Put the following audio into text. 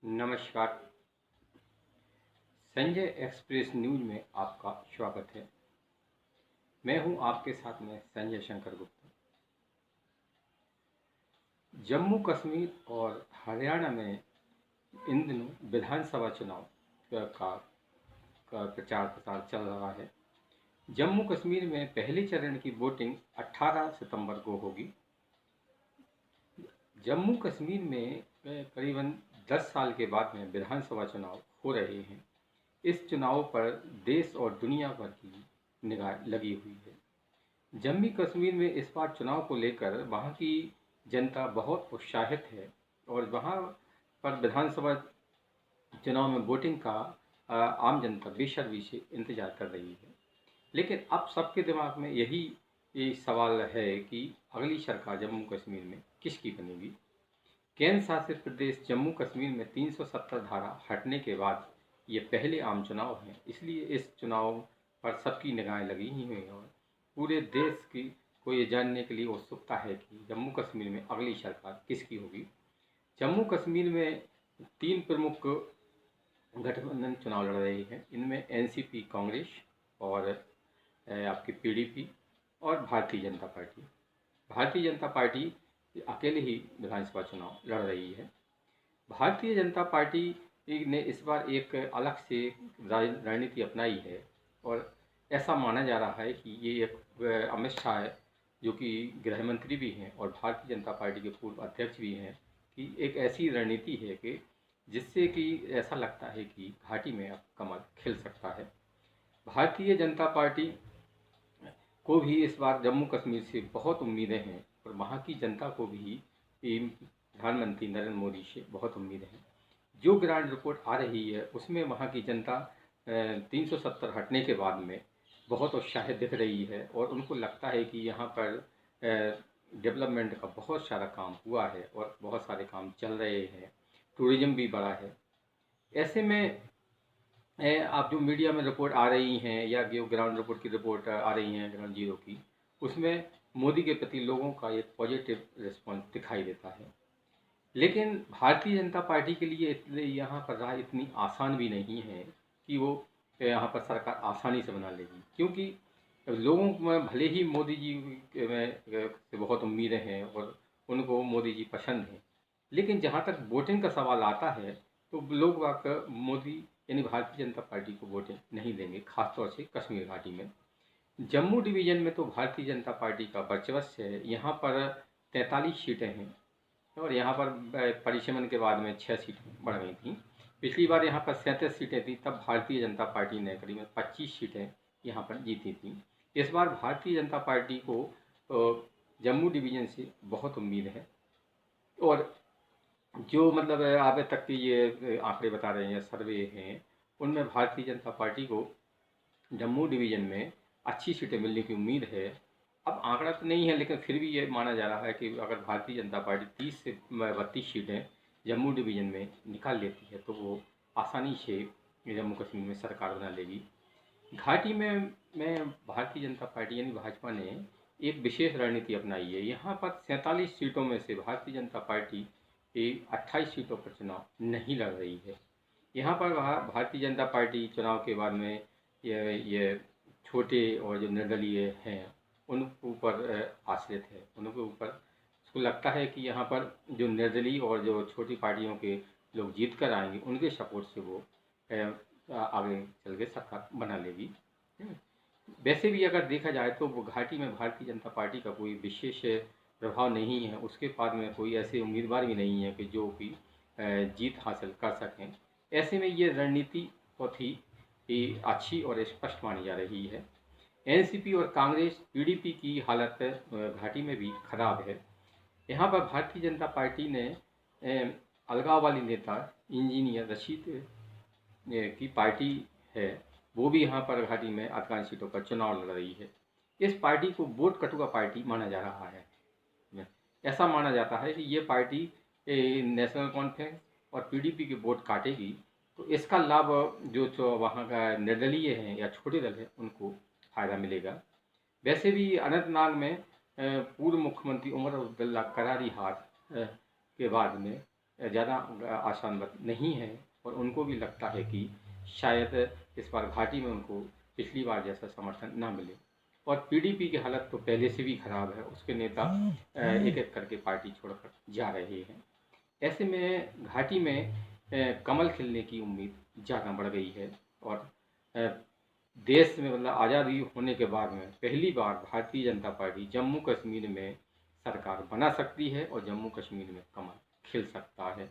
नमस्कार। Sanjay express news में आपका स्वागत है। मैं हूं आपके साथ में संजय शंकर गुप्ता। जम्मू कश्मीर और हरियाणा में इन दिनों विधानसभा चुनाव का प्रचार प्रसार चल रहा है। जम्मू कश्मीर में पहले चरण की वोटिंग 18 सितंबर को होगी। जम्मू कश्मीर में करीबन 10 साल के बाद में विधानसभा चुनाव हो रहे हैं। इस चुनाव पर देश और दुनिया भर की निगाह लगी हुई है। जम्मू कश्मीर में इस बार चुनाव को लेकर वहाँ की जनता बहुत उत्साहित है और वहाँ पर विधानसभा चुनाव में वोटिंग का आम जनता बेसब्री से इंतजार कर रही है। लेकिन अब सबके दिमाग में यही सवाल है कि अगली सरकार जम्मू कश्मीर में किसकी बनेगी। केंद्र शासित प्रदेश जम्मू कश्मीर में 370 धारा हटने के बाद ये पहले आम चुनाव हैं, इसलिए इस चुनाव पर सबकी निगाहें लगी ही हुई हैं और पूरे देश की को ये जानने के लिए उत्सुकता है कि जम्मू कश्मीर में अगली सरकार किसकी होगी। जम्मू कश्मीर में 3 प्रमुख गठबंधन चुनाव लड़ रहे हैं। इनमें एनसीपी कांग्रेस और आपकी पीडीपी और भारतीय जनता पार्टी। भारतीय जनता पार्टी अकेले ही विधानसभा चुनाव लड़ रही है। भारतीय जनता पार्टी ने इस बार एक अलग से रणनीति अपनाई है और ऐसा माना जा रहा है कि ये एक अमित शाह है, जो कि गृह मंत्री भी हैं और भारतीय जनता पार्टी के पूर्व अध्यक्ष भी हैं, कि एक ऐसी रणनीति है कि जिससे कि ऐसा लगता है कि घाटी में अब कमल खिल सकता है। भारतीय जनता पार्टी को भी इस बार जम्मू कश्मीर से बहुत उम्मीदें हैं और वहाँ की जनता को भी प्रधानमंत्री नरेंद्र मोदी से बहुत उम्मीदें हैं। जो ग्राउंड रिपोर्ट आ रही है उसमें वहाँ की जनता 370 हटने के बाद में बहुत उत्साहित दिख रही है और उनको लगता है कि यहाँ पर डेवलपमेंट का बहुत सारा काम हुआ है और बहुत सारे काम चल रहे हैं। टूरिज्म भी बढ़ा है। ऐसे में आप जो मीडिया में रिपोर्ट आ रही हैं या जो ग्राउंड रिपोर्ट की रिपोर्ट आ रही हैं ग्राउंड जीरो की, उसमें मोदी के प्रति लोगों का एक पॉजिटिव रिस्पॉन्स दिखाई देता है। लेकिन भारतीय जनता पार्टी के लिए यहाँ पर राह इतनी आसान भी नहीं है कि वो यहाँ पर सरकार आसानी से बना लेगी, क्योंकि लोगों में भले ही मोदी जी में से बहुत उम्मीदें हैं और उनको मोदी जी पसंद हैं, लेकिन जहाँ तक वोटिंग का सवाल आता है तो लोग वाकई मोदी यानी भारतीय जनता पार्टी को वोटिंग नहीं देंगे, खासतौर से कश्मीर घाटी में। जम्मू डिवीज़न में तो भारतीय जनता पार्टी का वर्चस्व है। यहाँ पर 43 सीटें हैं और यहाँ पर परिसीमन के बाद में 6 सीटें बढ़ गई थी। पिछली बार यहाँ पर 37 सीटें थी, तब भारतीय जनता पार्टी ने करीबन 25 सीटें यहाँ पर जीती थी। इस बार भारतीय जनता पार्टी को जम्मू डिवीज़न से बहुत उम्मीद है और जो मतलब आगे तक के ये आंकड़े बता रहे हैं, सर्वे हैं, उनमें भारतीय जनता पार्टी को जम्मू डिवीज़न में अच्छी सीटें मिलने की उम्मीद है। अब आंकड़ा तो नहीं है, लेकिन फिर भी ये माना जा रहा है कि अगर भारतीय जनता पार्टी 30 से 32 सीटें जम्मू डिवीज़न में निकाल लेती है तो वो आसानी से जम्मू कश्मीर में सरकार बना लेगी। घाटी में भारतीय जनता पार्टी यानी भाजपा ने एक विशेष रणनीति अपनाई है। यहाँ पर 47 सीटों में से भारतीय जनता पार्टी 28 सीटों पर चुनाव नहीं लड़ रही है। यहाँ पर भारतीय जनता पार्टी चुनाव के बाद में ये छोटे और जो निर्दलीय हैं उनके ऊपर आश्रित है। उनके ऊपर उसको लगता है कि यहाँ पर जो निर्दलीय और जो छोटी पार्टियों के लोग जीत कर आएंगे, उनके सपोर्ट से वो आगे चल के सरकार बना लेगी। वैसे भी अगर देखा जाए तो वो घाटी में भारतीय जनता पार्टी का कोई विशेष प्रभाव नहीं है। उसके पास में कोई ऐसे उम्मीदवार भी नहीं है कि जो कि जीत हासिल कर सकें। ऐसे में ये रणनीति बहुत ही अच्छी और स्पष्ट मानी जा रही है। एनसीपी और कांग्रेस पीडीपी की हालत घाटी में भी खराब है। यहाँ पर भारतीय जनता पार्टी ने अलगाववादी नेता इंजीनियर रशीद की पार्टी है, वो भी यहाँ पर घाटी में अधिकांश सीटों पर चुनाव लड़ रही है। इस पार्टी को वोट कटुआ पार्टी माना जा रहा है। ऐसा माना जाता है कि ये पार्टी नेशनल कॉन्फ्रेंस और पीडीपी के वोट काटेगी, तो इसका लाभ जो वहाँ का निर्दलीय हैं या छोटे दल हैं उनको फ़ायदा मिलेगा। वैसे भी अनंतनाग में पूर्व मुख्यमंत्री उमर अब्दुल्ला करारी हार के बाद में ज़्यादा आसान बात नहीं है और उनको भी लगता है कि शायद इस बार घाटी में उनको पिछली बार जैसा समर्थन ना मिले। और पीडीपी की हालत तो पहले से भी खराब है, उसके नेता एक एक करके पार्टी छोड़कर जा रहे हैं। ऐसे में घाटी में कमल खिलने की उम्मीद ज़्यादा बढ़ गई है और अ, देश में मतलब आज़ादी होने के बाद में पहली बार भारतीय जनता पार्टी जम्मू कश्मीर में सरकार बना सकती है और जम्मू कश्मीर में कमल खिल सकता है।